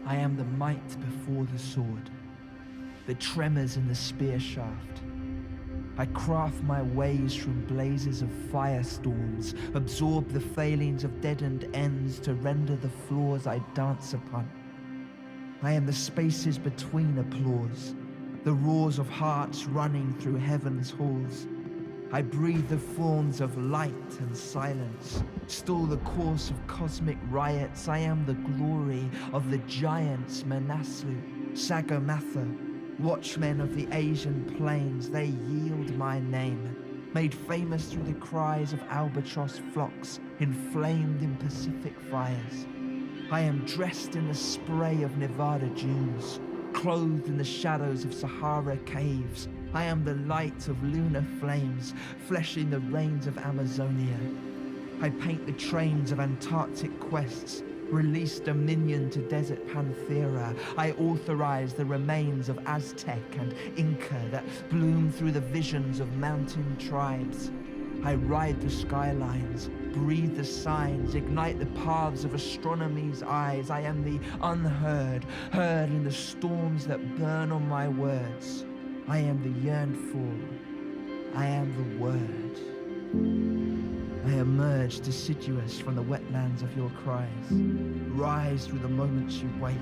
I am the might before the sword, the tremors in the spear shaft. I craft my ways from blazes of firestorms, absorb the failings of deadened ends to render the floors I dance upon. I am the spaces between applause, the roars of hearts running through heaven's halls. I breathe the fawns of light and silence, stall the course of cosmic riots. I am the glory of the giants Manaslu, Sagarmatha, watchmen of the Asian plains. They yield my name, made famous through the cries of albatross flocks, inflamed in Pacific fires. I am dressed in the spray of Nevada dunes, clothed in the shadows of Sahara caves. I am the light of lunar flames, fleshing the rains of Amazonia. I paint the trains of Antarctic quests, release dominion to desert Panthera. I authorize the remains of Aztec and Inca that bloom through the visions of mountain tribes. I ride the skylines, breathe the signs, ignite the paths of astronomy's eyes. I am the unheard, heard in the storms that burn on my words. I am the yearned for. I am the word. I emerge deciduous from the wetlands of your cries. Rise through the moments you wake.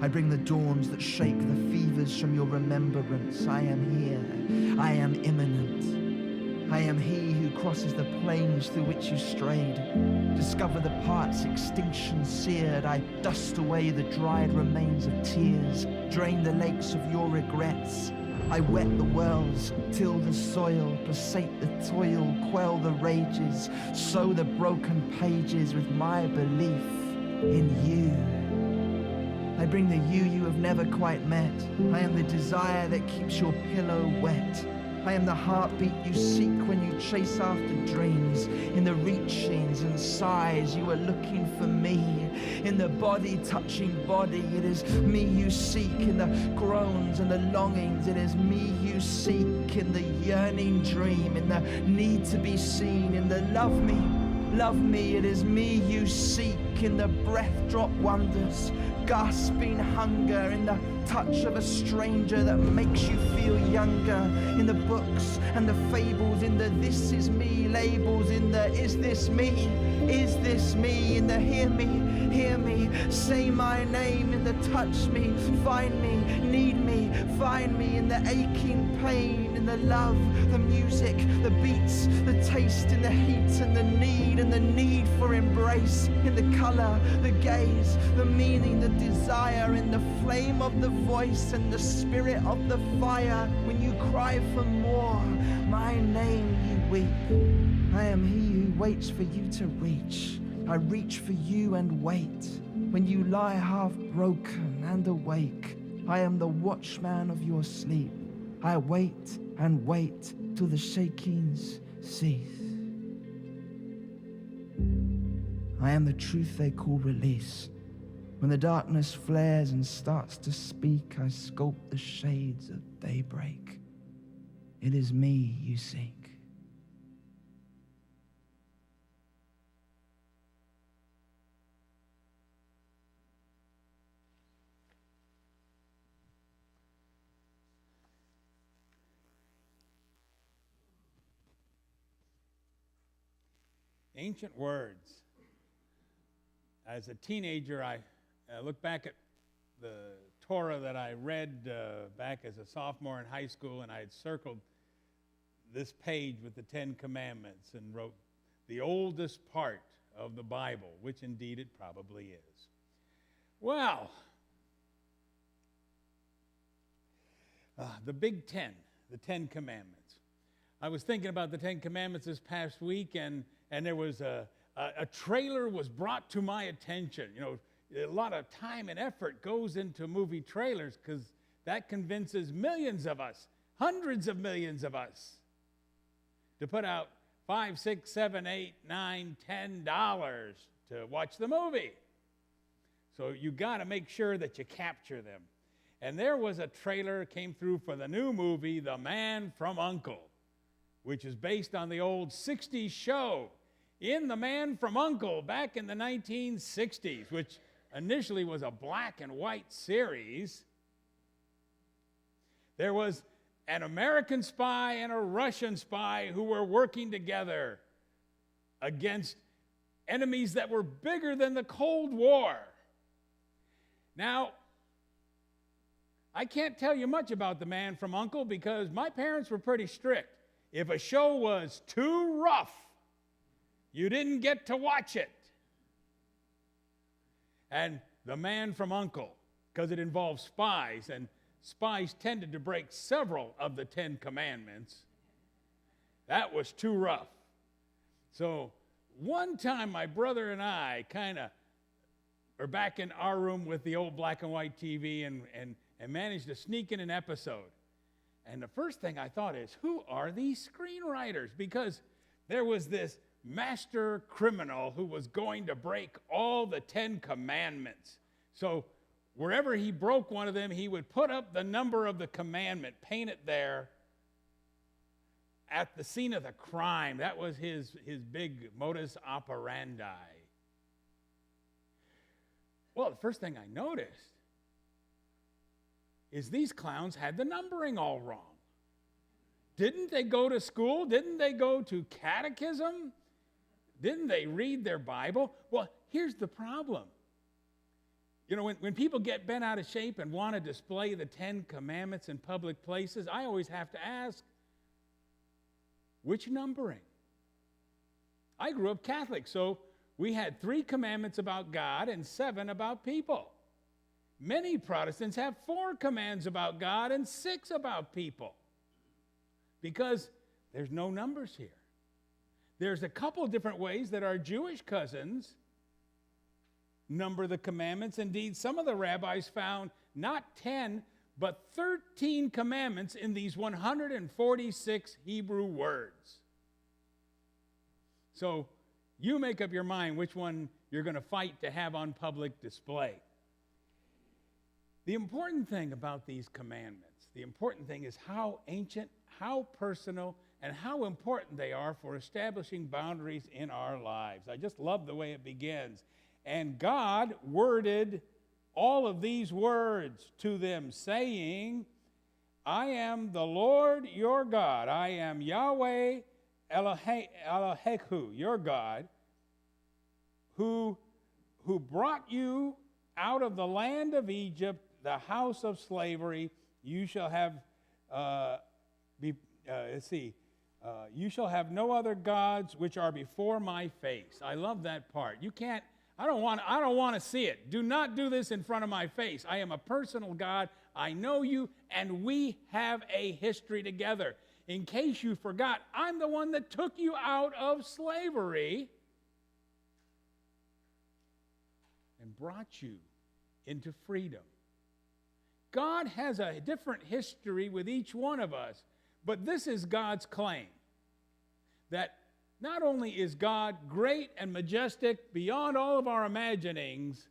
I bring the dawns that shake the fevers from your remembrance. I am here. I am imminent. I am he who crosses the plains through which you strayed. Discover the parts extinction seared. I dust away the dried remains of tears. Drain the lakes of your regrets. I wet the wells, till the soil, passate the toil, quell the rages, sow the broken pages with my belief in you. I bring the you have never quite met. I am the desire that keeps your pillow wet. I am the heartbeat you seek when you chase after dreams. In the reachings and sighs, you are looking for me. In the body touching body, it is me you seek. In the groans and the longings, it is me you seek. In the yearning dream, in the need to be seen. In the love me, it is me you seek. In the breath drop wonders, gasping hunger. In the touch of a stranger that makes you feel younger. In the books and the fables, in the this is me labels, in the is this me, in the hear me, say my name, in the touch me, find me, need me, find me, in the aching pain, in the love, the music, the beats, the taste, in the heat and the need for embrace, in the color, the gaze, the meaning, the desire, in the flame of the voice and the spirit of the fire. When you cry for more, my name you weep. I am he who waits for you to reach. I reach for you and wait. When you lie half broken and awake, I am the watchman of your sleep. I wait and wait till the shakings cease. I am the truth they call release. When the darkness flares and starts to speak, I sculpt the shades of daybreak. It is me you seek. Ancient words. As a teenager, I look back at the Torah that I read back as a sophomore in high school, and I had circled this page with the Ten Commandments and wrote the oldest part of the Bible, which indeed it probably is. Well, the Big Ten, the Ten Commandments. I was thinking about the Ten Commandments this past week, and there was a trailer was brought to my attention. You know, a lot of time and effort goes into movie trailers because that convinces millions of us, hundreds of millions of us, to put out $5, $6, $7, $8, $9, $10 to watch the movie. So you got to make sure that you capture them. And there was a trailer came through for the new movie, The Man from U.N.C.L.E., which is based on the old 60s show. In The Man from U.N.C.L.E. back in the 1960s, which initially was a black and white series. There was an American spy and a Russian spy who were working together against enemies that were bigger than the Cold War. Now, I can't tell you much about The Man from U.N.C.L.E. because my parents were pretty strict. If a show was too rough, you didn't get to watch it. And The Man from U.N.C.L.E., because it involved spies, and spies tended to break several of the 10 Commandments, that was too rough. So one time my brother and I kind of are back in our room with the old black and white TV and managed to sneak in an episode. And the first thing I thought is, who are these screenwriters? Because there was this master criminal who was going to break all the 10 Commandments. So wherever he broke one of them, he would put up the number of the commandment, paint it there at the scene of the crime. That was his big modus operandi. Well, the first thing I noticed is these clowns had the numbering all wrong. Didn't they go to school? Didn't they go to catechism? Didn't they read their Bible? Well, here's the problem. You know, when people get bent out of shape and want to display the 10 Commandments in public places, I always have to ask, which numbering? I grew up Catholic, so we had 3 commandments about God and 7 about people. Many Protestants have 4 commands about God and 6 about people because there's no numbers here. There's a couple different ways that our Jewish cousins number the commandments. Indeed, some of the rabbis found not 10, but 13 commandments in these 146 Hebrew words. So you make up your mind which one you're going to fight to have on public display. The important thing about these commandments, the important thing is how ancient, how personal, and how important they are for establishing boundaries in our lives. I just love the way it begins. And God worded all of these words to them, saying, I am the Lord your God. I am Yahweh Elohechu, your God, who brought you out of the land of Egypt, the house of slavery. You shall have, you shall have no other gods which are before my face. I love that part. I don't want to see it. Do not do this in front of my face. I am a personal God. I know you, and we have a history together. In case you forgot, I'm the one that took you out of slavery and brought you into freedom. God has a different history with each one of us, but this is God's claim, that not only is God great and majestic beyond all of our imaginings,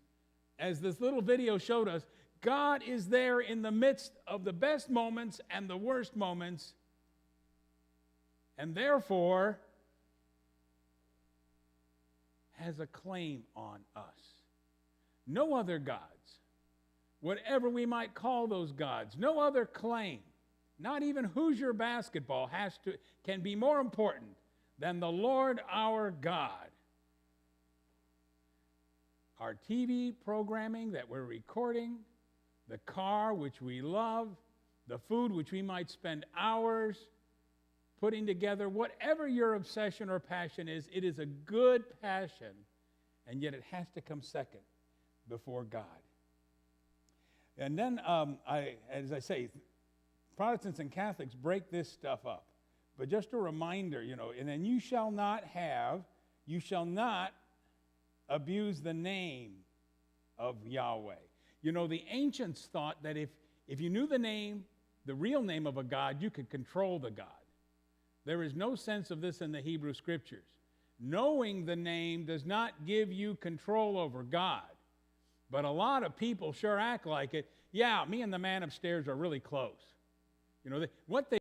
as this little video showed us, God is there in the midst of the best moments and the worst moments, and therefore has a claim on us. No other gods, whatever we might call those gods, no other claim, not even Hoosier basketball can be more important than the Lord our God. Our TV programming that we're recording, the car which we love, the food which we might spend hours putting together, whatever your obsession or passion is, it is a good passion, and yet it has to come second before God. And then, as I say, Protestants and Catholics break this stuff up. But just a reminder, and then you shall not abuse the name of Yahweh. The ancients thought that if you knew the real name of a God, you could control the God. There is no sense of this in the Hebrew Scriptures. Knowing the name does not give you control over God. But a lot of people sure act like it. Yeah, me and the man upstairs are really close. What they